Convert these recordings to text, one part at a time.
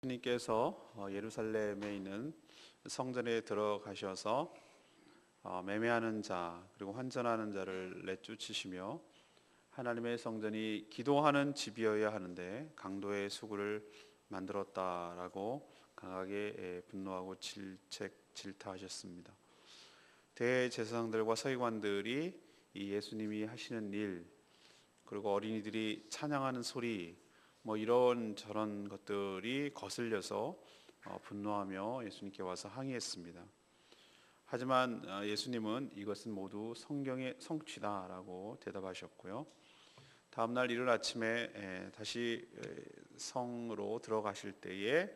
주님께서 예루살렘에 있는 성전에 들어가셔서 매매하는 자 그리고 환전하는 자를 내쫓으시며 하나님의 성전이 기도하는 집이어야 하는데 강도의 수구를 만들었다라고 강하게 분노하고 질타하셨습니다. 대제사장들과 서기관들이 이 예수님이 하시는 일 그리고 어린이들이 찬양하는 소리 이런 저런 것들이 거슬려서 분노하며 예수님께 와서 항의했습니다. 하지만 예수님은 이것은 모두 성경의 성취다라고 대답하셨고요. 다음 날 이른 아침에 다시 성으로 들어가실 때에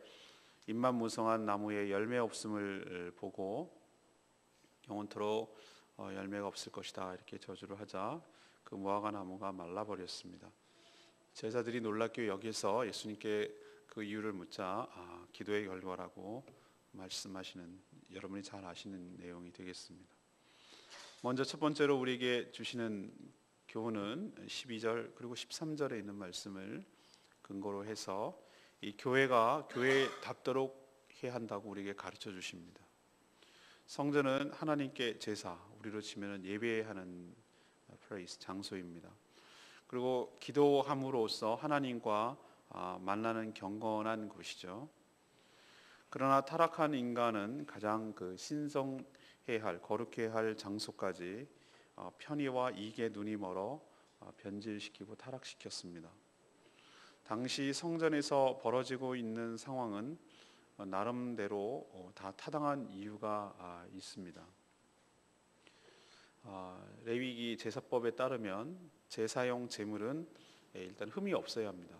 잎만 무성한 나무에 열매 없음을 보고 영원토록 열매가 없을 것이다 이렇게 저주를 하자 그 무화과 나무가 말라버렸습니다. 제자들이 놀랍게 여기서 예수님께 그 이유를 묻자 기도의 결과라고 말씀하시는 여러분이 잘 아시는 내용이 되겠습니다. 먼저 첫 번째로 우리에게 주시는 교훈은 12절 그리고 13절에 있는 말씀을 근거로 해서 이 교회가 교회답도록 해야 한다고 우리에게 가르쳐 주십니다. 성전은 하나님께 제사, 우리로 치면 예배하는 플레이스, 장소입니다. 그리고 기도함으로써 하나님과 만나는 경건한 곳이죠. 그러나 타락한 인간은 가장 신성해야 할, 거룩해야 할 장소까지 편의와 이익에 눈이 멀어 변질시키고 타락시켰습니다. 당시 성전에서 벌어지고 있는 상황은 나름대로 다 타당한 이유가 있습니다. 레위기 제사법에 따르면 제사용 제물은 일단 흠이 없어야 합니다.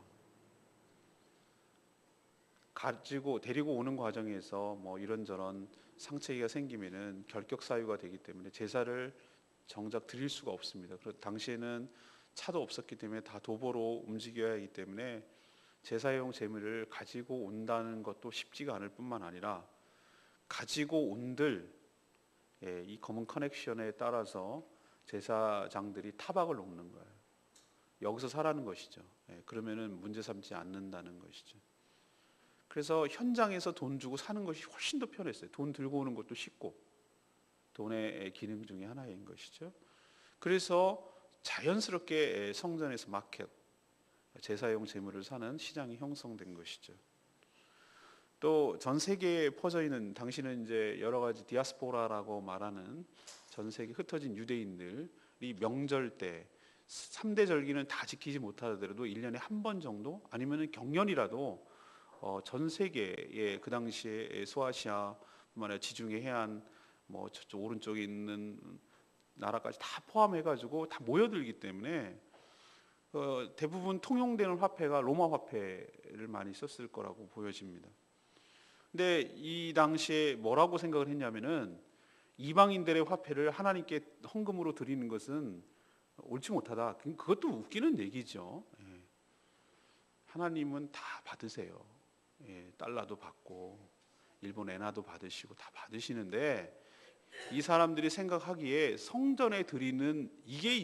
데리고 오는 과정에서 이런저런 상처가 생기면은 결격 사유가 되기 때문에 제사를 정작 드릴 수가 없습니다. 당시에는 차도 없었기 때문에 다 도보로 움직여야 하기 때문에 제사용 제물을 가지고 온다는 것도 쉽지가 않을 뿐만 아니라 가지고 온들 이 검은 커넥션에 따라서 제사장들이 타박을 놓는 거예요. 여기서 사라는 것이죠. 그러면은 문제 삼지 않는다는 것이죠. 그래서 현장에서 돈 주고 사는 것이 훨씬 더 편했어요. 돈 들고 오는 것도 쉽고 돈의 기능 중에 하나인 것이죠. 그래서 자연스럽게 성전에서 마켓, 제사용 제물을 사는 시장이 형성된 것이죠. 또 전 세계에 퍼져 있는 당시는 이제 여러 가지 디아스포라라고 말하는 전 세계 흩어진 유대인들이 명절 때 3대 절기는 다 지키지 못하더라도 1년에 한 번 정도 아니면 경연이라도 전 세계에 그 당시에 소아시아뿐만 아니라 지중해 해안 저쪽 오른쪽에 있는 나라까지 다 포함해가지고 다 모여들기 때문에 대부분 통용되는 화폐가 로마 화폐를 많이 썼을 거라고 보여집니다. 근데 이 당시에 뭐라고 생각을 했냐면은 이방인들의 화폐를 하나님께 헌금으로 드리는 것은 옳지 못하다. 그것도 웃기는 얘기죠. 하나님은 다 받으세요. 달러도 받고 일본 엔화도 받으시고 다 받으시는데 이 사람들이 생각하기에 성전에 드리는 이게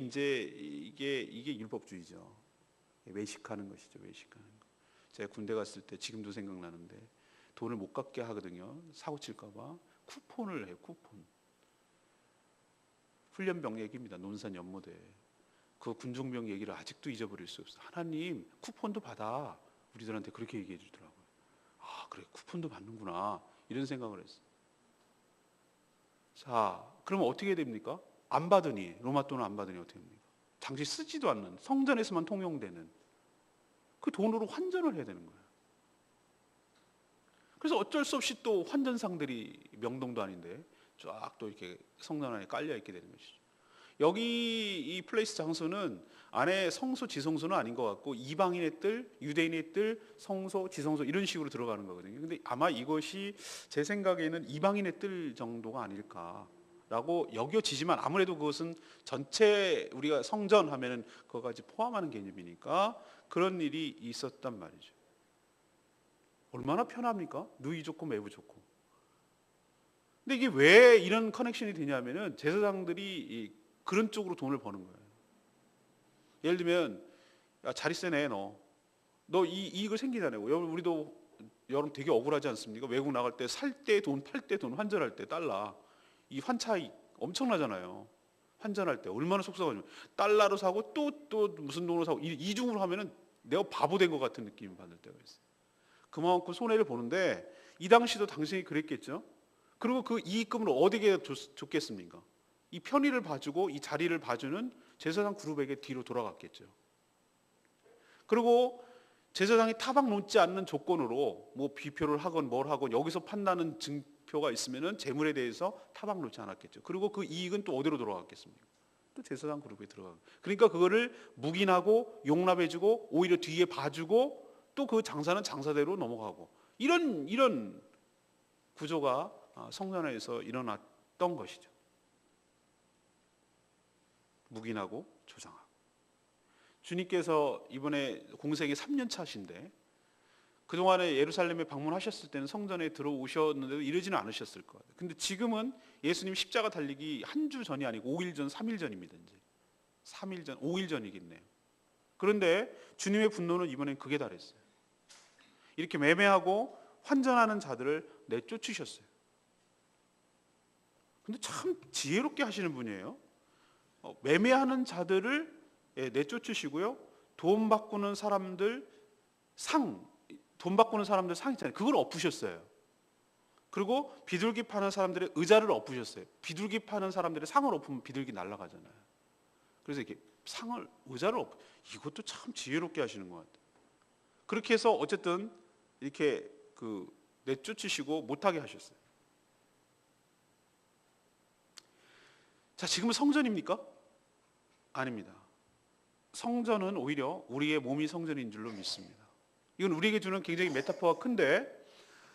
율법주의죠. 외식하는 것이죠. 외식하는 거. 제가 군대 갔을 때 지금도 생각나는데 돈을 못 갚게 하거든요. 사고 칠까봐 쿠폰을 해요. 쿠폰. 훈련병 얘기입니다. 논산 연모대. 그 군종병 얘기를 아직도 잊어버릴 수 없어요. 하나님 쿠폰도 받아. 우리들한테 그렇게 얘기해 주더라고요. 그래 쿠폰도 받는구나 이런 생각을 했어요. 자, 그러면 어떻게 됩니까? 안 받으니 로마 돈을 안 받으니 어떻게 됩니까? 당시 쓰지도 않는 성전에서만 통용되는 그 돈으로 환전을 해야 되는 거예요. 그래서 어쩔 수 없이 또 환전상들이 명동도 아닌데 쫙 또 이렇게 성전 안에 깔려 있게 되는 것이죠. 여기 이 플레이스 장소는 안에 성소 지성소는 아닌 것 같고 이방인의 뜰, 유대인의 뜰, 성소, 지성소 이런 식으로 들어가는 거거든요. 근데 아마 이것이 제 생각에는 이방인의 뜰 정도가 아닐까라고 여겨지지만 아무래도 그것은 전체 우리가 성전 하면은 그거까지 포함하는 개념이니까 그런 일이 있었단 말이죠. 얼마나 편합니까? 누이 좋고 매부 좋고. 근데 이게 왜 이런 커넥션이 되냐면은 제사장들이 그런 쪽으로 돈을 버는 거예요. 예를 들면 야, 자리세 내 너 이 이익을 생기잖아요. 우리도 여러분 되게 억울하지 않습니까? 외국 나갈 때 살 때 돈, 팔 때 돈, 환전할 때 달러, 이 환차익 엄청나잖아요. 환전할 때 얼마나 속상하냐면 달러로 사고 또 무슨 돈으로 사고 이중으로 하면은 내가 바보 된 것 같은 느낌 받을 때가 있어요. 그만큼 손해를 보는데 이 당시도 당신이 그랬겠죠. 그리고 그 이익금을 어디에 줬겠습니까? 이 편의를 봐주고 이 자리를 봐주는 제사장 그룹에게 뒤로 돌아갔겠죠. 그리고 제사장이 타박 놓지 않는 조건으로 뭐 비표를 하건 뭘 하건 여기서 판다는 증표가 있으면은 재물에 대해서 타박 놓지 않았겠죠. 그리고 그 이익은 또 어디로 돌아갔겠습니까? 또 제사장 그룹에 들어가고. 그러니까 그거를 묵인하고 용납해주고 오히려 뒤에 봐주고 또 그 장사는 장사대로 넘어가고 이런 구조가 성전 안에서 일어났던 것이죠. 묵인하고 조장하고. 주님께서 이번에 공생이 3년 차신데 그동안에 예루살렘에 방문하셨을 때는 성전에 들어오셨는데도 이러지는 않으셨을 것 같아요. 근데 지금은 예수님 십자가 달리기 한 주 전이 아니고 5일 전, 3일 전입니다. 이제 3일 전, 5일 전이겠네요. 그런데 주님의 분노는 이번엔 극에 달했어요. 이렇게 매매하고 환전하는 자들을 내쫓으셨어요. 근데 참 지혜롭게 하시는 분이에요. 매매하는 자들을 내쫓으시고요. 돈 바꾸는 사람들 상 있잖아요. 그걸 엎으셨어요. 그리고 비둘기 파는 사람들의 의자를 엎으셨어요. 비둘기 파는 사람들의 상을 엎으면 비둘기 날아가잖아요. 그래서 이렇게 의자를 이것도 참 지혜롭게 하시는 것 같아요. 그렇게 해서 어쨌든 이렇게 내쫓으시고 못하게 하셨어요. 자, 지금은 성전입니까? 아닙니다. 성전은 오히려 우리의 몸이 성전인 줄로 믿습니다. 이건 우리에게 주는 굉장히 메타포가 큰데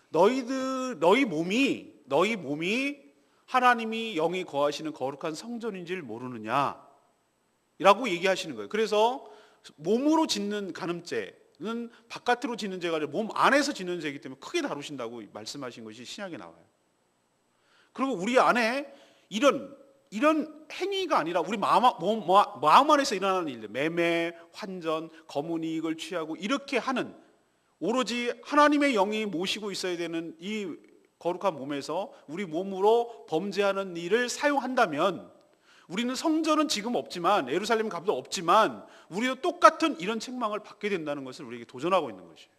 너희 몸이 하나님이 영이 거하시는 거룩한 성전인 줄 모르느냐 라고 얘기하시는 거예요. 그래서 몸으로 짓는 간음죄는 바깥으로 짓는 죄가 아니라 몸 안에서 짓는 죄이기 때문에 크게 다루신다고 말씀하신 것이 신약에 나와요. 그리고 우리 안에 이런 행위가 아니라 우리 마음 안에서 일어나는 일들, 매매, 환전, 거문 이익을 취하고 이렇게 하는 오로지 하나님의 영이 모시고 있어야 되는 이 거룩한 몸에서 우리 몸으로 범죄하는 일을 사용한다면 우리는 성전은 지금 없지만 예루살렘 가도 없지만 우리도 똑같은 이런 책망을 받게 된다는 것을 우리에게 도전하고 있는 것이에요.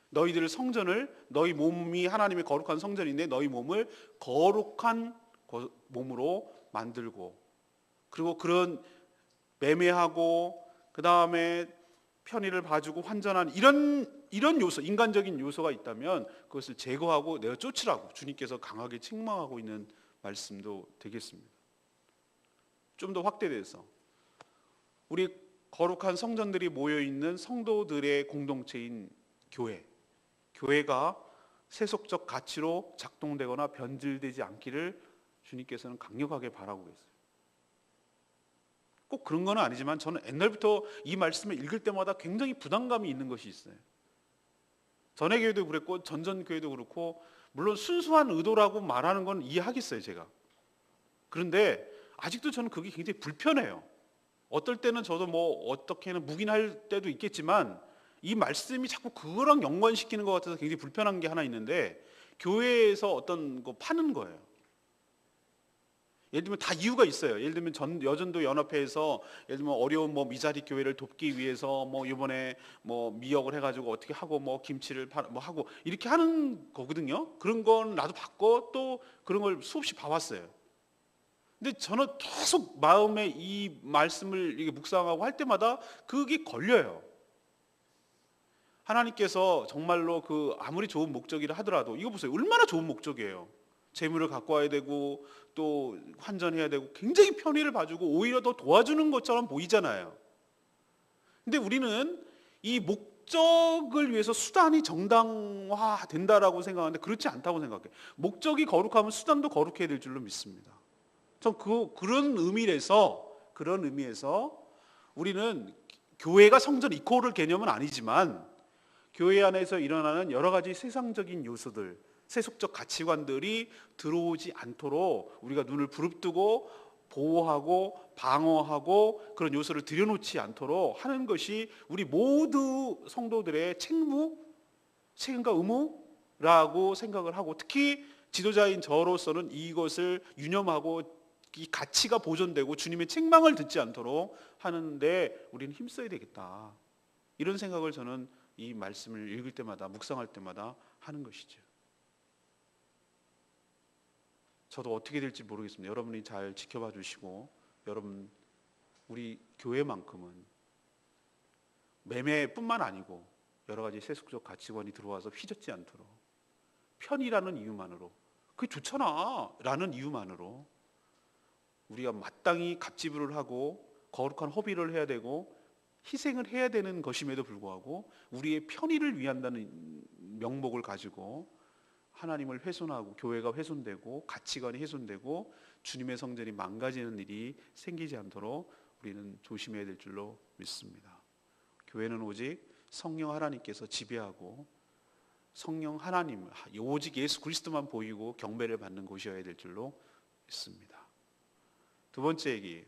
너희들 성전을 너희 몸이 하나님의 거룩한 성전인데 너희 몸을 거룩한 몸으로 만들고 그리고 그런 매매하고 그 다음에 편의를 봐주고 환전하는 이런 요소, 인간적인 요소가 있다면 그것을 제거하고 내가 쫓으라고 주님께서 강하게 책망하고 있는 말씀도 되겠습니다. 좀 더 확대돼서 우리 거룩한 성전들이 모여있는 성도들의 공동체인 교회가 세속적 가치로 작동되거나 변질되지 않기를 주님께서는 강력하게 바라고 계세요. 꼭 그런 건 아니지만 저는 옛날부터 이 말씀을 읽을 때마다 굉장히 부담감이 있는 것이 있어요. 전의 교회도 그랬고 전전 교회도 그렇고 물론 순수한 의도라고 말하는 건 이해하겠어요, 제가. 그런데 아직도 저는 그게 굉장히 불편해요. 어떨 때는 저도 뭐 어떻게는 묵인할 때도 있겠지만 이 말씀이 자꾸 그거랑 연관시키는 것 같아서 굉장히 불편한 게 하나 있는데 교회에서 어떤 거 파는 거예요. 예를 들면 다 이유가 있어요. 예를 들면 여전도 연합회에서 예를 들면 어려운 미자리 교회를 돕기 위해서 이번에 미역을 해가지고 어떻게 하고 김치를 하고 이렇게 하는 거거든요. 그런 건 나도 봤고 또 그런 걸 수없이 봐왔어요. 근데 저는 계속 마음에 이 말씀을 이게 묵상하고 할 때마다 그게 걸려요. 하나님께서 정말로 아무리 좋은 목적이라 하더라도 이거 보세요. 얼마나 좋은 목적이에요. 재물을 갖고 와야 되고 또 환전해야 되고 굉장히 편의를 봐주고 오히려 더 도와주는 것처럼 보이잖아요. 근데 우리는 이 목적을 위해서 수단이 정당화된다라고 생각하는데 그렇지 않다고 생각해요. 목적이 거룩하면 수단도 거룩해야 될 줄로 믿습니다. 전 그런 의미에서 우리는 교회가 성전 이코르 개념은 아니지만 교회 안에서 일어나는 여러 가지 세상적인 요소들, 세속적 가치관들이 들어오지 않도록 우리가 눈을 부릅뜨고 보호하고 방어하고 그런 요소를 들여놓지 않도록 하는 것이 우리 모두 성도들의 책무 책임과 의무라고 생각을 하고, 특히 지도자인 저로서는 이것을 유념하고 이 가치가 보존되고 주님의 책망을 듣지 않도록 하는데 우리는 힘써야 되겠다, 이런 생각을 저는 이 말씀을 읽을 때마다, 묵상할 때마다 하는 것이죠. 저도 어떻게 될지 모르겠습니다. 여러분이 잘 지켜봐 주시고, 여러분 우리 교회만큼은 매매뿐만 아니고 여러 가지 세속적 가치관이 들어와서 휘젓지 않도록, 편이라는 이유만으로, 그게 좋잖아 라는 이유만으로 우리가 마땅히 갑지불을 하고 거룩한 허비를 해야 되고 희생을 해야 되는 것임에도 불구하고 우리의 편의를 위한다는 명목을 가지고 하나님을 훼손하고 교회가 훼손되고 가치관이 훼손되고 주님의 성전이 망가지는 일이 생기지 않도록 우리는 조심해야 될 줄로 믿습니다. 교회는 오직 성령 하나님께서 지배하고 성령 하나님, 오직 예수 그리스도만 보이고 경배를 받는 곳이어야 될 줄로 믿습니다. 두 번째 얘기,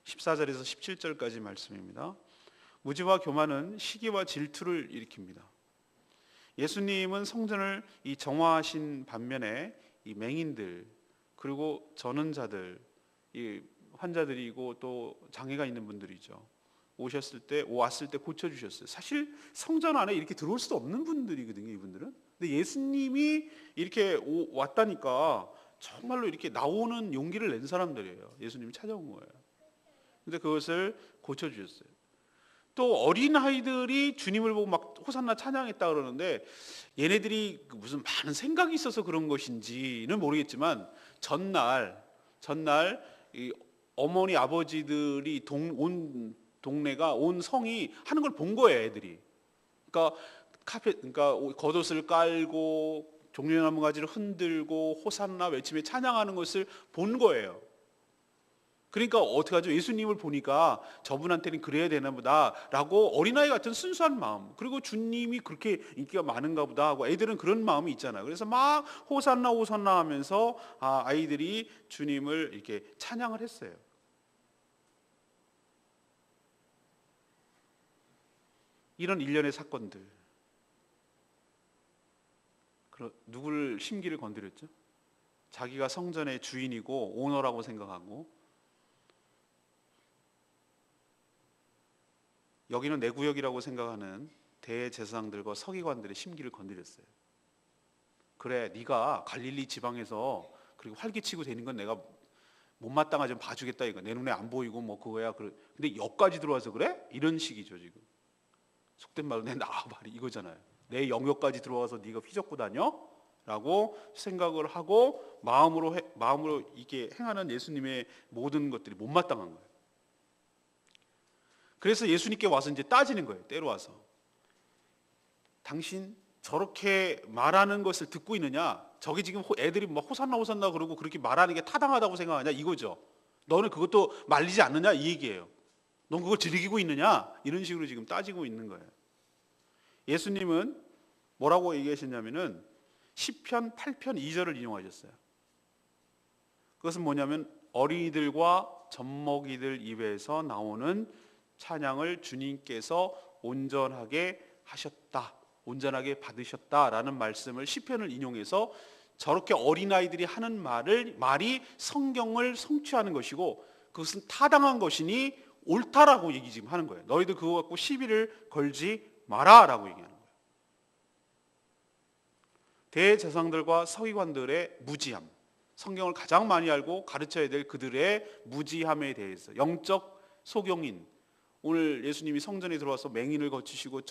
14절에서 17절까지 말씀입니다. 무지와 교만은 시기와 질투를 일으킵니다. 예수님은 성전을 이 정화하신 반면에 이 맹인들, 그리고 저는 자들, 이 환자들이고 또 장애가 있는 분들이죠, 왔을 때 고쳐주셨어요. 사실 성전 안에 이렇게 들어올 수도 없는 분들이거든요, 이분들은. 근데 예수님이 이렇게 왔다니까 정말로 이렇게 나오는 용기를 낸 사람들이에요. 예수님이 찾아온 거예요. 근데 그것을 고쳐주셨어요. 또 어린아이들이 주님을 보고 막 호산나 찬양했다 그러는데, 얘네들이 무슨 많은 생각이 있어서 그런 것인지는 모르겠지만 전날 이 어머니 아버지들이 온 동네가, 온 성이 하는 걸 본 거예요, 애들이. 그러니까 겉옷을 깔고 종려나무 가지를 흔들고 호산나 외치며 찬양하는 것을 본 거예요. 그러니까 어떻게 하죠? 예수님을 보니까 저분한테는 그래야 되나 보다라고 어린아이 같은 순수한 마음, 그리고 주님이 그렇게 인기가 많은가 보다 하고 애들은 그런 마음이 있잖아요. 그래서 막 호산나 호산나 하면서 아이들이 주님을 이렇게 찬양을 했어요. 이런 일련의 사건들, 누굴 심기를 건드렸죠? 자기가 성전의 주인이고 오너라고 생각하고, 여기는 내 구역이라고 생각하는 대제사장들과 서기관들의 심기를 건드렸어요. 그래, 네가 갈릴리 지방에서 그리고 활기치고 되는 건 내가 못마땅하지 좀 봐주겠다, 이거 내 눈에 안 보이고 뭐 그거야. 근데 여기까지 들어와서 그래? 이런 식이죠. 지금 속된 말로 내 나와봐리 이거잖아요. 내 영역까지 들어와서 네가 휘젓고 다녀? 라고 생각을 하고 마음으로 이게 행하는 예수님의 모든 것들이 못마땅한 거예요. 그래서 예수님께 와서 이제 따지는 거예요. 때로 와서, 당신 저렇게 말하는 것을 듣고 있느냐? 저기 지금 애들이 막 호산나 호산나 그러고 그렇게 말하는 게 타당하다고 생각하냐? 이거죠. 너는 그것도 말리지 않느냐? 이 얘기예요. 넌 그걸 즐기고 있느냐? 이런 식으로 지금 따지고 있는 거예요. 예수님은 뭐라고 얘기하셨냐면은 시편 8편 2절을 인용하셨어요. 그것은 뭐냐면 어린이들과 젖먹이들 입에서 나오는 찬양을 주님께서 온전하게 하셨다, 온전하게 받으셨다라는 말씀을, 시편을 인용해서 저렇게 어린아이들이 하는 말이 성경을 성취하는 것이고 그것은 타당한 것이니 옳다라고 얘기 지금 하는 거예요. 너희들 그거 갖고 시비를 걸지 마라라고 얘기하는 거예요. 대제사장들과 서기관들의 무지함, 성경을 가장 많이 알고 가르쳐야 될 그들의 무지함에 대해서, 영적 소경인, 오늘 예수님이 성전에 들어와서 맹인을 고치시고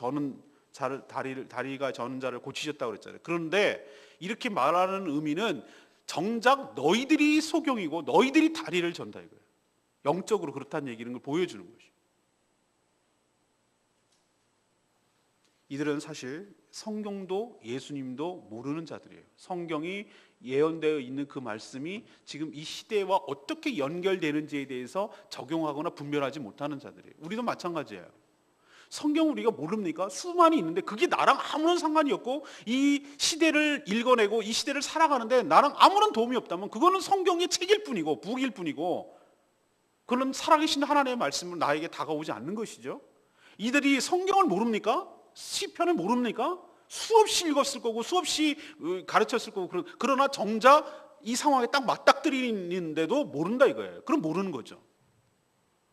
다리가 저는 자를 고치셨다고 그랬잖아요. 그런데 이렇게 말하는 의미는 정작 너희들이 소경이고 너희들이 다리를 전다 이거예요. 영적으로 그렇다는 얘기는 걸 보여주는 것이죠. 이들은 사실 성경도 예수님도 모르는 자들이에요. 성경이 예언되어 있는 그 말씀이 지금 이 시대와 어떻게 연결되는지에 대해서 적용하거나 분별하지 못하는 자들이에요. 우리도 마찬가지예요. 성경 우리가 모릅니까? 수많이 있는데 그게 나랑 아무런 상관이 없고 이 시대를 읽어내고 이 시대를 살아가는데 나랑 아무런 도움이 없다면 그거는 성경의 책일 뿐이고 북일 뿐이고, 그는 살아계신 하나님의 말씀은 나에게 다가오지 않는 것이죠. 이들이 성경을 모릅니까? 시편을 모릅니까? 수없이 읽었을 거고 수없이 가르쳤을 거고 그러나 정작 이 상황에 딱 맞닥뜨리는데도 모른다 이거예요. 그럼 모르는 거죠.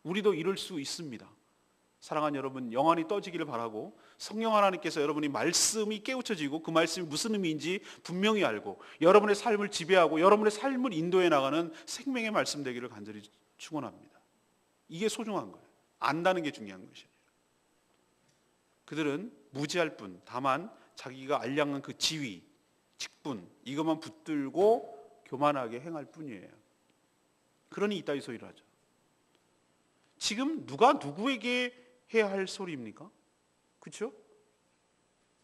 우리도 이럴 수 있습니다. 사랑하는 여러분, 영안이 떠지기를 바라고 성령 하나님께서 여러분이 말씀이 깨우쳐지고 그 말씀이 무슨 의미인지 분명히 알고 여러분의 삶을 지배하고 여러분의 삶을 인도해 나가는 생명의 말씀 되기를 간절히 축원합니다. 이게 소중한 거예요. 안다는 게 중요한 것이에요. 그들은 무지할 뿐 다만 자기가 알량한 그 지위, 직분 이것만 붙들고 교만하게 행할 뿐이에요. 그러니 이따위 소리를 하죠. 지금 누가 누구에게 해야 할 소리입니까? 그렇죠?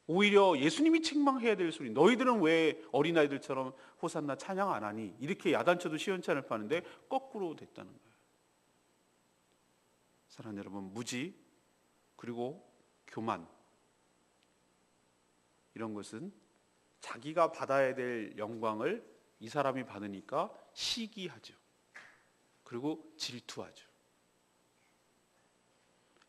오히려 예수님이 책망해야 될 소리. 너희들은 왜 어린아이들처럼 호산나 찬양 안 하니? 이렇게 야단쳐도 시원치 않을 파는데 거꾸로 됐다는 거예요. 사랑하는 여러분, 무지 그리고 교만 이런 것은 자기가 받아야 될 영광을 이 사람이 받으니까 시기하죠. 그리고 질투하죠.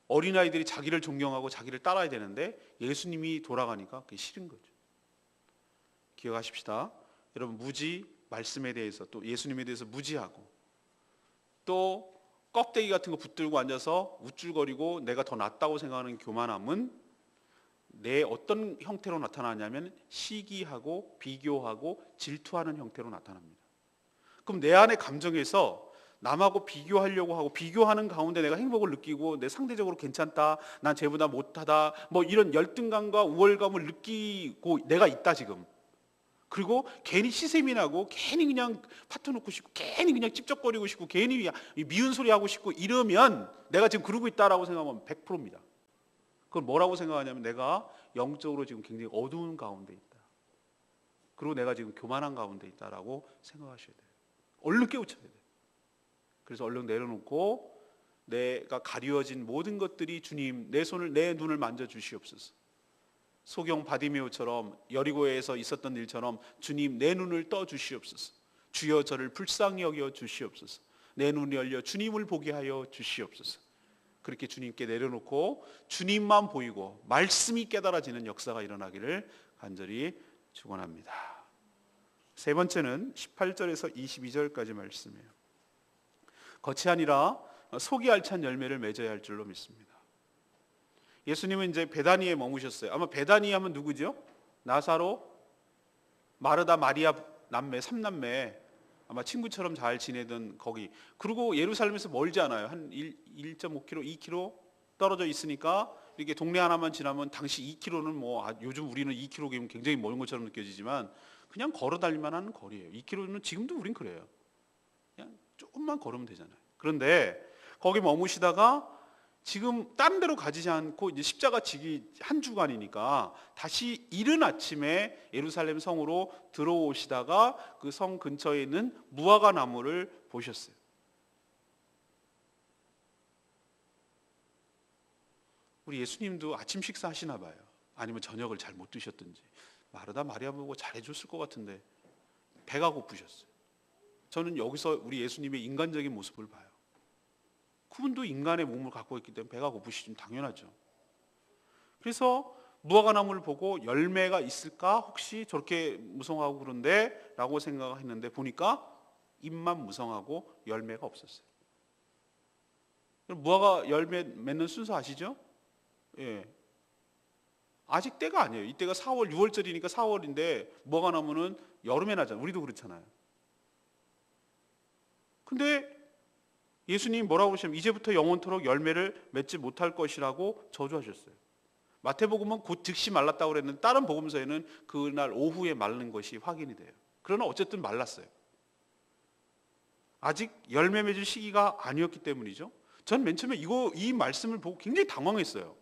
어린아이들이 자기를 존경하고 자기를 따라야 되는데 예수님이 돌아가니까 그게 싫은 거죠. 기억하십시다. 여러분, 무지, 말씀에 대해서 또 예수님에 대해서 무지하고 또 껍데기 같은 거 붙들고 앉아서 우쭐거리고 내가 더 낫다고 생각하는 교만함은 내 어떤 형태로 나타나냐면 시기하고 비교하고 질투하는 형태로 나타납니다. 그럼 내 안의 감정에서 남하고 비교하려고 하고 비교하는 가운데 내가 행복을 느끼고 내 상대적으로 괜찮다, 난 쟤보다 못하다, 뭐 이런 열등감과 우월감을 느끼고 내가 있다 지금. 그리고 괜히 시샘이 나고 괜히 그냥 파토 놓고 싶고 괜히 그냥 찝쩍거리고 싶고 괜히 미운 소리 하고 싶고 이러면 내가 지금 그러고 있다라고 생각하면 100%입니다. 그걸 뭐라고 생각하냐면 내가 영적으로 지금 굉장히 어두운 가운데 있다. 그리고 내가 지금 교만한 가운데 있다라고 생각하셔야 돼요. 얼른 깨우쳐야 돼요. 그래서 얼른 내려놓고 내가 가리워진 모든 것들이 주님 내 손을 내 눈을 만져 주시옵소서. 소경 바디메오처럼 여리고에서 있었던 일처럼 주님 내 눈을 떠 주시옵소서. 주여 저를 불쌍히 여겨 주시옵소서. 내 눈이 열려 주님을 보게 하여 주시옵소서. 그렇게 주님께 내려놓고 주님만 보이고 말씀이 깨달아지는 역사가 일어나기를 간절히 축원합니다. 세 번째는 18절에서 22절까지 말씀이에요. 겉이 아니라 속이 알찬 열매를 맺어야 할 줄로 믿습니다. 예수님은 이제 베다니에 머무셨어요. 아마 베다니 하면 누구죠? 나사로, 마르다, 마리아 남매, 3남매 아마 친구처럼 잘 지내던 거기. 그리고 예루살렘에서 멀지 않아요. 한 1.5km, 2km 떨어져 있으니까 이렇게 동네 하나만 지나면 당시 2km는 뭐 요즘 우리는 2km면 굉장히 먼 것처럼 느껴지지만 그냥 걸어 다닐 만한 거리예요. 2km는 지금도 우린 그래요. 그냥 조금만 걸으면 되잖아요. 그런데 거기 머무시다가 지금 다른 데로 가지 않고 이제 십자가 지기 한 주간이니까 다시 이른 아침에 예루살렘 성으로 들어오시다가 그 성 근처에 있는 무화과 나무를 보셨어요. 우리 예수님도 아침 식사 하시나 봐요. 아니면 저녁을 잘 못 드셨든지. 마르다 마리아 보고 잘해줬을 것 같은데 배가 고프셨어요. 저는 여기서 우리 예수님의 인간적인 모습을 봐요. 그분도 인간의 몸을 갖고 있기 때문에 배가 고프시면 당연하죠. 그래서 무화과 나무를 보고 열매가 있을까? 혹시 저렇게 무성하고 그런데? 라고 생각했는데 보니까 잎만 무성하고 열매가 없었어요. 무화과 열매 맺는 순서 아시죠? 예. 아직 때가 아니에요. 이때가 4월, 6월절이니까 4월인데 무화과 나무는 여름에 나잖아요. 우리도 그렇잖아요. 근데 예수님이 뭐라고 그러시냐면 이제부터 영원토록 열매를 맺지 못할 것이라고 저주하셨어요. 마태복음은 곧 즉시 말랐다고 그랬는데 다른 복음서에는 그날 오후에 마른 것이 확인이 돼요. 그러나 어쨌든 말랐어요. 아직 열매 맺을 시기가 아니었기 때문이죠. 전 맨 처음에 이 말씀을 보고 굉장히 당황했어요.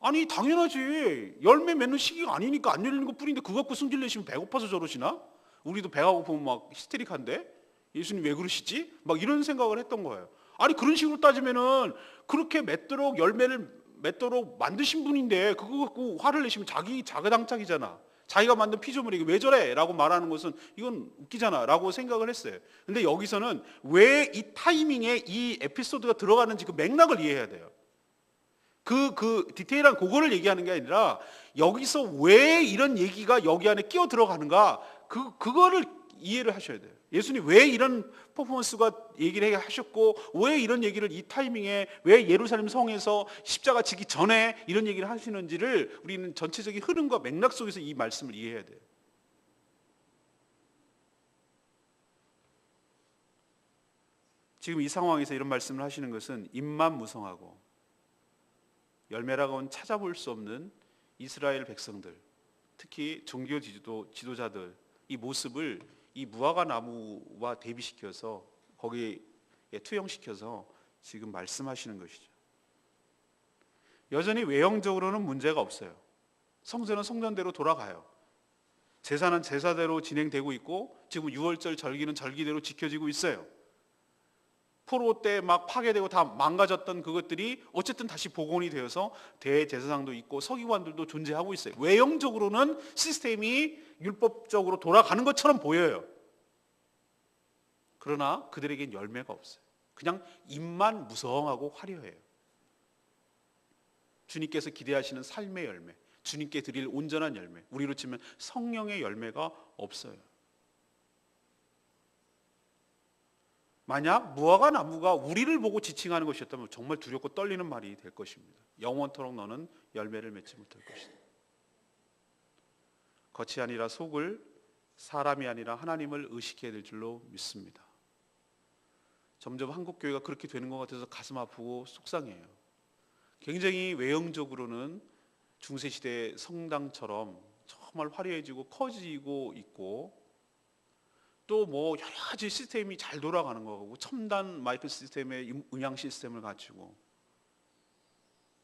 아니 당연하지. 열매 맺는 시기가 아니니까 안 열리는 것 뿐인데 그거 갖고 승질내시면 배고파서 저러시나? 우리도 배가 고프면 막 히스테릭한데 예수님 왜 그러시지? 막 이런 생각을 했던 거예요. 아니 그런 식으로 따지면은 그렇게 맺도록 열매를 맺도록 만드신 분인데 그거 갖고 화를 내시면 자기 자가당착이잖아. 자기가 만든 피조물이 왜 저래? 라고 말하는 것은 이건 웃기잖아 라고 생각을 했어요. 근데 여기서는 왜 이 타이밍에 이 에피소드가 들어가는지 그 맥락을 이해해야 돼요. 그 디테일한 그거를 얘기하는 게 아니라 여기서 왜 이런 얘기가 여기 안에 끼어 들어가는가, 그거를 이해를 하셔야 돼요. 예수님 왜 이런 퍼포먼스가 얘기를 하셨고, 왜 이런 얘기를 이 타이밍에, 왜 예루살렘 성에서 십자가 지기 전에 이런 얘기를 하시는지를 우리는 전체적인 흐름과 맥락 속에서 이 말씀을 이해해야 돼요. 지금 이 상황에서 이런 말씀을 하시는 것은 입만 무성하고 열매라고는 찾아볼 수 없는 이스라엘 백성들, 특히 종교 지도자들, 이 모습을 이 무화과 나무와 대비시켜서 거기에 투영시켜서 지금 말씀하시는 것이죠. 여전히 외형적으로는 문제가 없어요. 성전은 성전대로 돌아가요. 제사는 제사대로 진행되고 있고, 지금 유월절 절기는 절기대로 지켜지고 있어요. 포로 때 막 파괴되고 다 망가졌던 그것들이 어쨌든 다시 복원이 되어서 대제사장도 있고 서기관들도 존재하고 있어요. 외형적으로는 시스템이 율법적으로 돌아가는 것처럼 보여요. 그러나 그들에겐 열매가 없어요. 그냥 입만 무성하고 화려해요. 주님께서 기대하시는 삶의 열매, 주님께 드릴 온전한 열매, 우리로 치면 성령의 열매가 없어요. 만약 무화과 나무가 우리를 보고 지칭하는 것이었다면 정말 두렵고 떨리는 말이 될 것입니다. 영원토록 너는 열매를 맺지 못할 것이다. 겉이 아니라 속을, 사람이 아니라 하나님을 의식해야 될 줄로 믿습니다. 점점 한국 교회가 그렇게 되는 것 같아서 가슴 아프고 속상해요. 굉장히 외형적으로는 중세시대 성당처럼 정말 화려해지고 커지고 있고, 또 뭐 여러 가지 시스템이 잘 돌아가는 거고, 첨단 마이크 시스템의 음향 시스템을 갖추고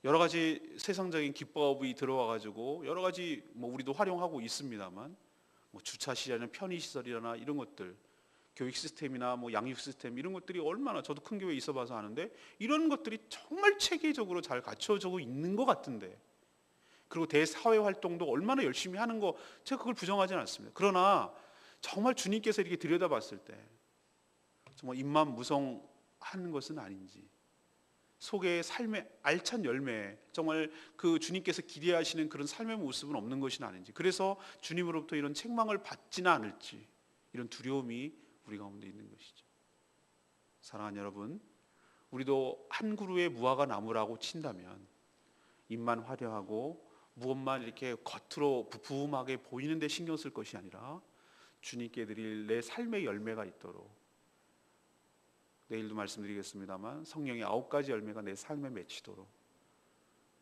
여러 가지 세상적인 기법이 들어와 가지고 여러 가지 뭐 우리도 활용하고 있습니다만, 뭐 주차 시설이나 편의 시설이나 이런 것들, 교육 시스템이나 뭐 양육 시스템, 이런 것들이 얼마나, 저도 큰 교회에 있어 봐서 아는데 이런 것들이 정말 체계적으로 잘 갖춰지고 있는 것 같은데, 그리고 대사회 활동도 얼마나 열심히 하는 거, 제가 그걸 부정하지는 않습니다. 그러나 정말 주님께서 이렇게 들여다봤을 때 정말 입만 무성한 것은 아닌지, 속에 삶의 알찬 열매, 정말 그 주님께서 기대하시는 그런 삶의 모습은 없는 것이 아닌지, 그래서 주님으로부터 이런 책망을 받지는 않을지, 이런 두려움이 우리 가운데 있는 것이죠. 사랑하는 여러분, 우리도 한 그루의 무화과 나무라고 친다면 입만 화려하고 무엇만 이렇게 겉으로 부품하게 보이는 데 신경 쓸 것이 아니라 주님께 드릴 내 삶의 열매가 있도록, 내일도 말씀드리겠습니다만 성령의 9가지 열매가 내 삶에 맺히도록,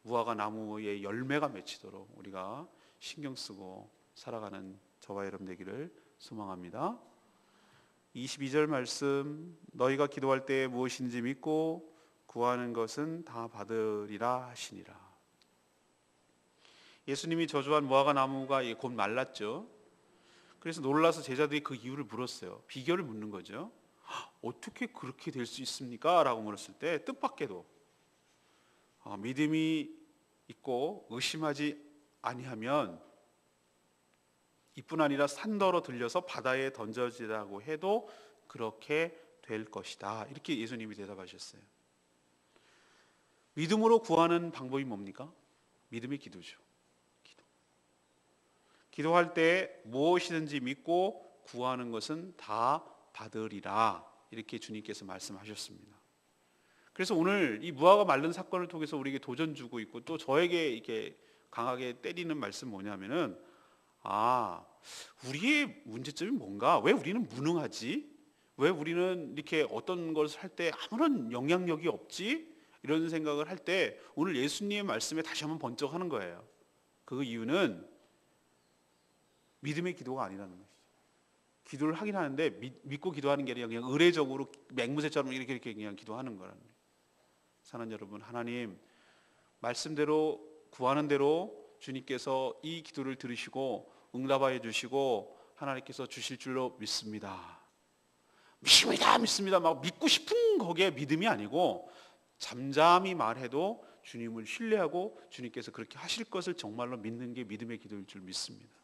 무화과 나무의 열매가 맺히도록 우리가 신경 쓰고 살아가는 저와 여러분 되기를 소망합니다. 22절 말씀, 너희가 기도할 때 무엇인지 믿고 구하는 것은 다 받으리라 하시니라. 예수님이 저주한 무화과 나무가 곧 말랐죠. 그래서 놀라서 제자들이 그 이유를 물었어요. 비결을 묻는 거죠. 어떻게 그렇게 될 수 있습니까? 라고 물었을 때 뜻밖에도 믿음이 있고 의심하지 아니하면 이뿐 아니라 산더러 들려서 바다에 던져지라고 해도 그렇게 될 것이다. 이렇게 예수님이 대답하셨어요. 믿음으로 구하는 방법이 뭡니까? 믿음의 기도죠. 기도할 때 무엇이든지 믿고 구하는 것은 다 받으리라, 이렇게 주님께서 말씀하셨습니다. 그래서 오늘 이 무화과 말른 사건을 통해서 우리에게 도전 주고 있고, 또 저에게 이렇게 강하게 때리는 말씀 뭐냐면은, 우리의 문제점이 뭔가? 왜 우리는 무능하지? 왜 우리는 이렇게 어떤 것을 할 때 아무런 영향력이 없지? 이런 생각을 할 때 오늘 예수님의 말씀에 다시 한번 번쩍하는 거예요. 그 이유는 믿음의 기도가 아니라는 것이죠. 기도를 하긴 하는데 믿고 기도하는 게 아니라 그냥 의례적으로 맹무새처럼 이렇게 그냥 기도하는 거라는 거예요. 사랑하는 여러분, 하나님 말씀대로 구하는 대로 주님께서 이 기도를 들으시고 응답하여 주시고 하나님께서 주실 줄로 믿습니다. 믿습니다. 막 믿고 싶은 거기에 믿음이 아니고, 잠잠히 말해도 주님을 신뢰하고 주님께서 그렇게 하실 것을 정말로 믿는 게 믿음의 기도일 줄 믿습니다.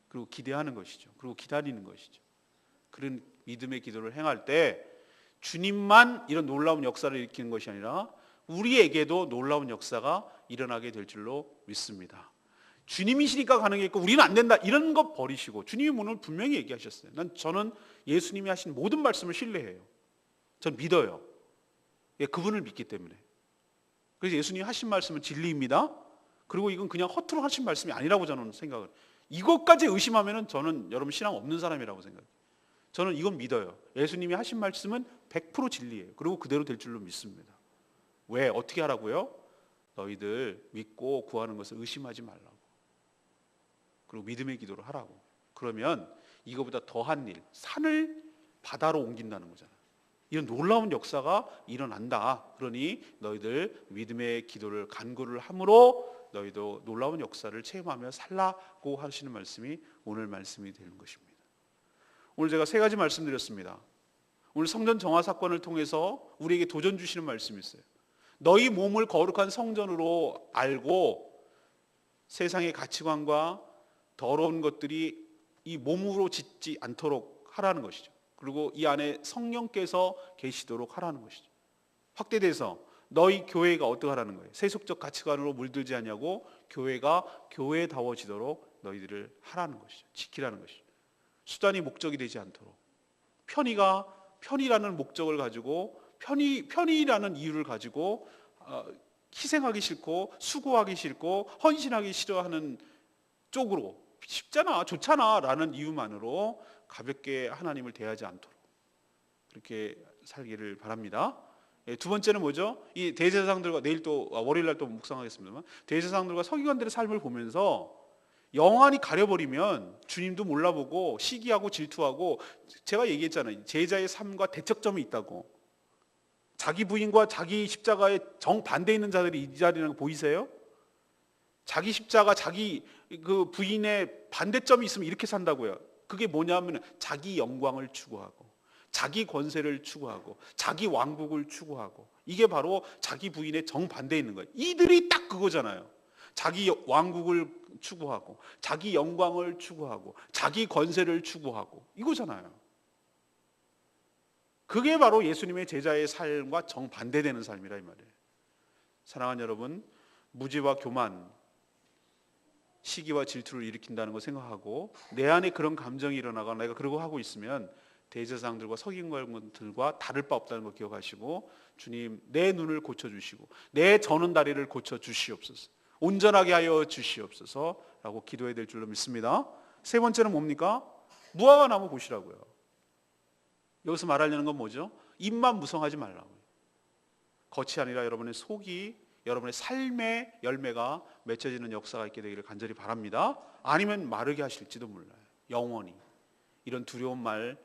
그리고 기대하는 것이죠. 그리고 기다리는 것이죠. 그런 믿음의 기도를 행할 때 주님만 이런 놀라운 역사를 일으키는 것이 아니라 우리에게도 놀라운 역사가 일어나게 될 줄로 믿습니다. 주님이시니까 가능했고 우리는 안 된다 이런 거 버리시고, 주님이 오늘 분명히 얘기하셨어요. 저는 예수님이 하신 모든 말씀을 신뢰해요. 전 믿어요. 예, 그분을 믿기 때문에. 그래서 예수님이 하신 말씀은 진리입니다. 그리고 이건 그냥 허투루 하신 말씀이 아니라고 저는 생각을. 이것까지 의심하면은 저는 여러분 신앙 없는 사람이라고 생각해요. 저는 이건 믿어요. 예수님이 하신 말씀은 100% 진리예요. 그리고 그대로 될 줄로 믿습니다. 왜? 어떻게 하라고요? 너희들 믿고 구하는 것을 의심하지 말라고. 그리고 믿음의 기도를 하라고. 그러면 이거보다 더한 일, 산을 바다로 옮긴다는 거잖아요. 이런 놀라운 역사가 일어난다. 그러니 너희들 믿음의 기도를 간구를 함으로 너희도 놀라운 역사를 체험하며 살라고 하시는 말씀이 오늘 말씀이 되는 것입니다. 오늘 제가 세 가지 말씀드렸습니다. 오늘 성전 정화 사건을 통해서 우리에게 도전 주시는 말씀이 있어요. 너희 몸을 거룩한 성전으로 알고 세상의 가치관과 더러운 것들이 이 몸으로 짓지 않도록 하라는 것이죠. 그리고 이 안에 성령께서 계시도록 하라는 것이죠. 확대돼서 너희 교회가 어떻게 하라는 거예요? 세속적 가치관으로 물들지 않냐고 교회가 교회다워지도록 너희들을 하라는 것이죠. 지키라는 것이죠. 수단이 목적이 되지 않도록. 편이라는 목적을 가지고 편이라는 이유를 가지고 희생하기 싫고 수고하기 싫고 헌신하기 싫어하는 쪽으로 쉽잖아, 좋잖아 라는 이유만으로 가볍게 하나님을 대하지 않도록 그렇게 살기를 바랍니다. 두 번째는 뭐죠? 이 대제사장들과 내일 또 월요일 날 또 묵상하겠습니다만, 대제사장들과 서기관들의 삶을 보면서 영안이 가려버리면 주님도 몰라보고 시기하고 질투하고, 제가 얘기했잖아요. 제자의 삶과 대척점이 있다고. 자기 부인과 자기 십자가에 정반대에 있는 자들이 이 자리라는 거 보이세요? 자기 십자가, 자기 그 부인의 반대점이 있으면 이렇게 산다고요. 그게 뭐냐면 자기 영광을 추구하고 자기 권세를 추구하고 자기 왕국을 추구하고, 이게 바로 자기 부인의 정반대에 있는 거예요. 이들이 딱 그거잖아요. 자기 왕국을 추구하고 자기 영광을 추구하고 자기 권세를 추구하고, 이거잖아요. 그게 바로 예수님의 제자의 삶과 정반대되는 삶이라 이 말이에요. 사랑하는 여러분, 무지와 교만, 시기와 질투를 일으킨다는 거 생각하고 내 안에 그런 감정이 일어나거나 내가 그러고 하고 있으면 대제사장들과 서기관들과 다를 바 없다는 거 기억하시고, 주님 내 눈을 고쳐주시고 내 저는 다리를 고쳐주시옵소서, 온전하게 하여 주시옵소서 라고 기도해야 될 줄로 믿습니다. 세 번째는 뭡니까? 무화과 나무 보시라고요. 여기서 말하려는 건 뭐죠? 입만 무성하지 말라고요. 겉이 아니라 여러분의 속이, 여러분의 삶의 열매가 맺혀지는 역사가 있게 되기를 간절히 바랍니다. 아니면 마르게 하실지도 몰라요. 영원히 이런 두려운 말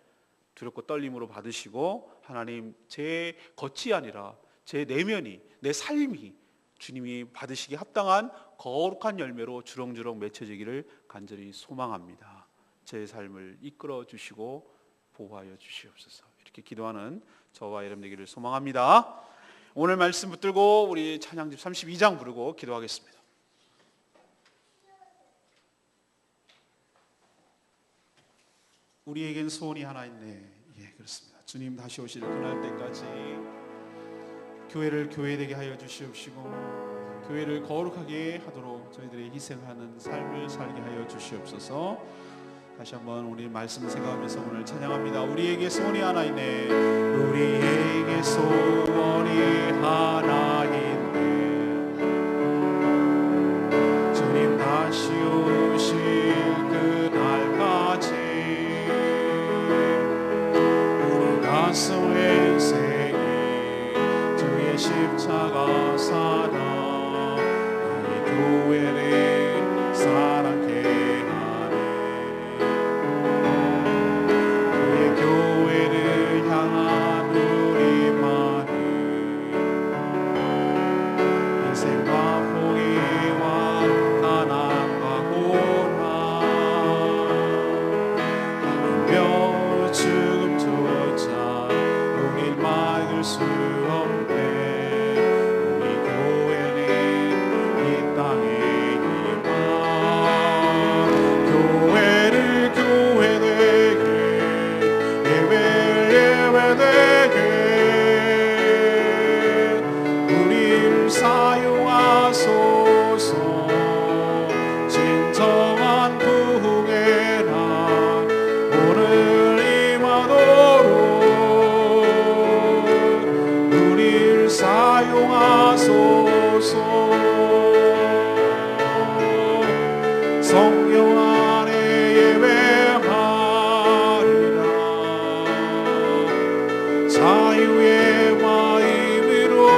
두렵고 떨림으로 받으시고, 하나님 제 겉이 아니라 제 내면이, 내 삶이 주님이 받으시기 합당한 거룩한 열매로 주렁주렁 맺혀지기를 간절히 소망합니다. 제 삶을 이끌어 주시고 보호하여 주시옵소서. 이렇게 기도하는 저와 여러분 되기를 소망합니다. 오늘 말씀 붙들고 우리 찬양집 32장 부르고 기도하겠습니다. 우리에겐 소원이 하나 있네. 예, 그렇습니다. 주님 다시 오실 그날 때까지 교회를 교회되게 하여 주시옵시고, 교회를 거룩하게 하도록 저희들이 희생하는 삶을 살게 하여 주시옵소서. 다시 한번 우리 말씀을 생각하면서 오늘 찬양합니다. 우리에게 소원이 하나 있네. 우리에게 소원이 하나 있네. 주님 다시 오실 그날까지 우리 가슴에 새긴 주의 십자가 사랑, 이 교회를 사랑해 성령 안에 예배하리라. 자유의 마음으로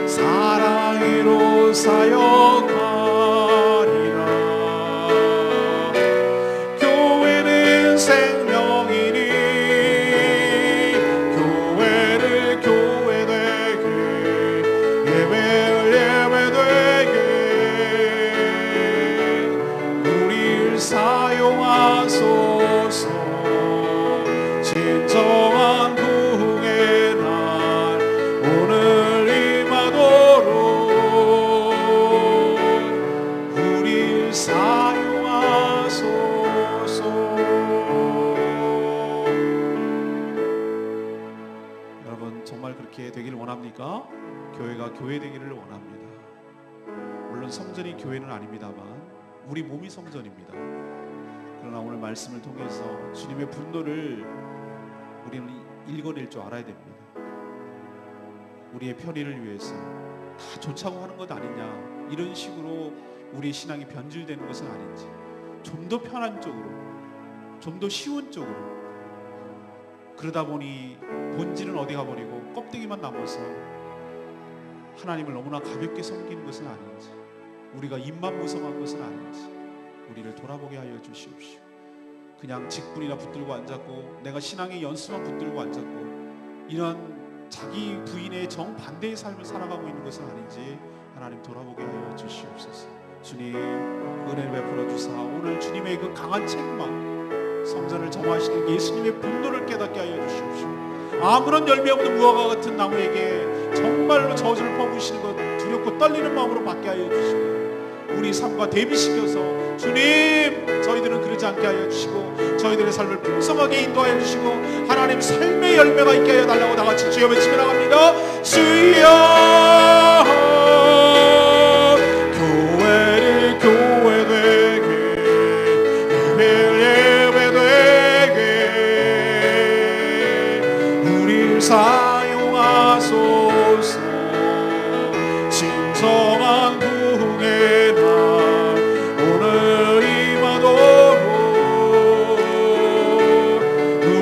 사랑으로 사역하리라. 교회는 생명이니 교회를 교회되게 예배를 예배되게 우리를 사용하소서. 진정한 부흥의 날 오늘 임하도록 우리를 사용하소서. 여러분 정말 그렇게 되기를 원합니까? 교회가 교회 되기를 원합니다. 물론 성전이 교회는 아닙니다만 우리 몸이 성전입니다. 그러나 오늘 말씀을 통해서 주님의 분노를 우리는 읽어낼 줄 알아야 됩니다. 우리의 편의를 위해서 다 좋자고 하는 것 아니냐, 이런 식으로 우리의 신앙이 변질되는 것은 아닌지, 좀 더 편한 쪽으로, 좀 더 쉬운 쪽으로, 그러다 보니 본질은 어디 가버리고 껍데기만 남아서 하나님을 너무나 가볍게 섬기는 것은 아닌지, 우리가 입만 무성한 것은 아닌지 우리를 돌아보게 하여 주시옵시오. 그냥 직분이나 붙들고 앉았고 내가 신앙의 연수만 붙들고 앉았고 이런 자기 부인의 정반대의 삶을 살아가고 있는 것은 아닌지 하나님 돌아보게 하여 주시옵소서. 주님 은혜를 베풀어 주사 오늘 주님의 그 강한 책망, 성전을 점화하시는 예수님의 분노를 깨닫게 하여 주시옵시오. 아무런 열매 없는 무화과 같은 나무에게 정말로 저주를 퍼부으시는 것 두렵고 떨리는 마음으로 받게 하여 주시고 우리 삶과 대비시켜서 주님 저희들은 그러지 않게 하여 주시고 저희들의 삶을 풍성하게 인도하여 주시고 하나님 삶의 열매가 있게 하여 달라고 다같이 주여 외치며 나갑니다. 주여 교회를 교회되게 예배를 예배되게 우리를 사용하소서. 진정한 부흥의 날 오늘 임하도록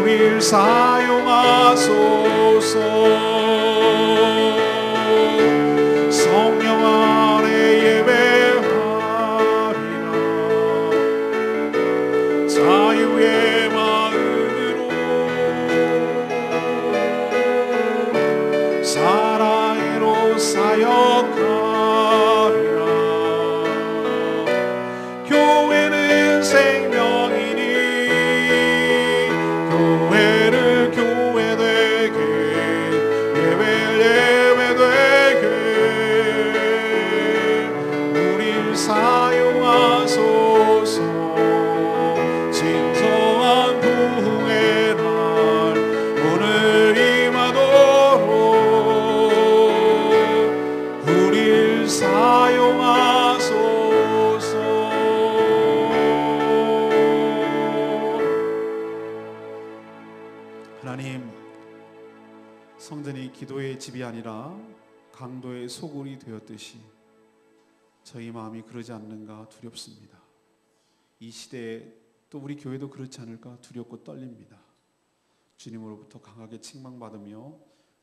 우리를 사용하소서. 성령 안에 예배하리라. 자유의 마음으로 사랑으로 사역하리라. 교회는 생명이니 교회를 교회되게 예배를 예배되게 우리를 사용하소서. 진정한 부흥의 날 오늘 임하도록 우리를 사용하소서. 하나님, 성전이 기도의 집이 아니라 강도의 소굴이 되었듯이 저희 마음이 그러지 않는가 두렵습니다. 이 시대에 또 우리 교회도 그렇지 않을까 두렵고 떨립니다. 주님으로부터 강하게 책망받으며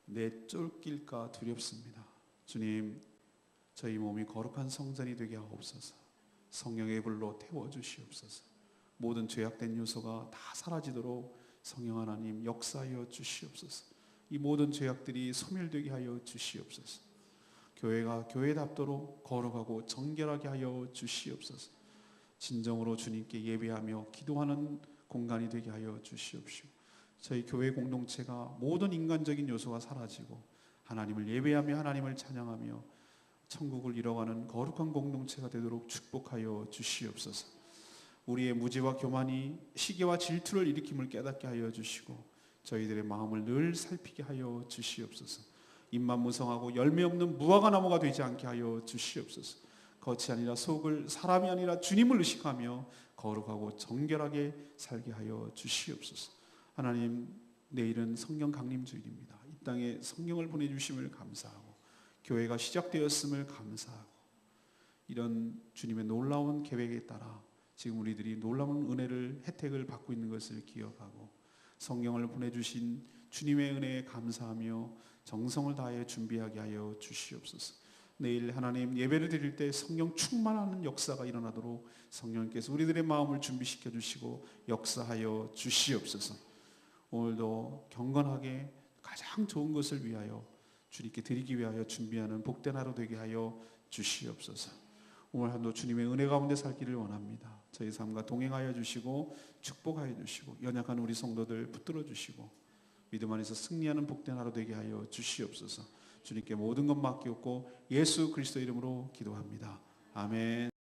내쫓길까 두렵습니다. 주님, 저희 몸이 거룩한 성전이 되게 하옵소서. 성령의 불로 태워주시옵소서. 모든 죄악된 요소가 다 사라지도록 성령 하나님 역사하여 주시옵소서. 이 모든 죄악들이 소멸되게 하여 주시옵소서. 교회가 교회답도록 거룩하고 정결하게 하여 주시옵소서. 진정으로 주님께 예배하며 기도하는 공간이 되게 하여 주시옵시오. 저희 교회 공동체가 모든 인간적인 요소가 사라지고 하나님을 예배하며 하나님을 찬양하며 천국을 이뤄가는 거룩한 공동체가 되도록 축복하여 주시옵소서. 우리의 무지와 교만이 시기와 질투를 일으킴을 깨닫게 하여 주시고 저희들의 마음을 늘 살피게 하여 주시옵소서. 입만 무성하고 열매 없는 무화과 나무가 되지 않게 하여 주시옵소서. 겉이 아니라 속을, 사람이 아니라 주님을 의식하며 거룩하고 정결하게 살게 하여 주시옵소서. 하나님, 내일은 성령 강림 주일입니다. 이 땅에 성령을 보내주심을 감사하고 교회가 시작되었음을 감사하고 이런 주님의 놀라운 계획에 따라 지금 우리들이 놀라운 은혜를 혜택을 받고 있는 것을 기억하고 성령을 보내주신 주님의 은혜에 감사하며 정성을 다하여 준비하게 하여 주시옵소서. 내일 하나님 예배를 드릴 때 성령 충만하는 역사가 일어나도록 성령께서 우리들의 마음을 준비시켜 주시고 역사하여 주시옵소서. 오늘도 경건하게 가장 좋은 것을 위하여 주님께 드리기 위하여 준비하는 복된 하루 되게 하여 주시옵소서. 오늘 하루도 주님의 은혜 가운데 살기를 원합니다. 저희 삶과 동행하여 주시고 축복하여 주시고 연약한 우리 성도들 붙들어 주시고 믿음 안에서 승리하는 복된 하루 되게 하여 주시옵소서. 주님께 모든 것 맡기옵고 예수 그리스도 이름으로 기도합니다. 아멘.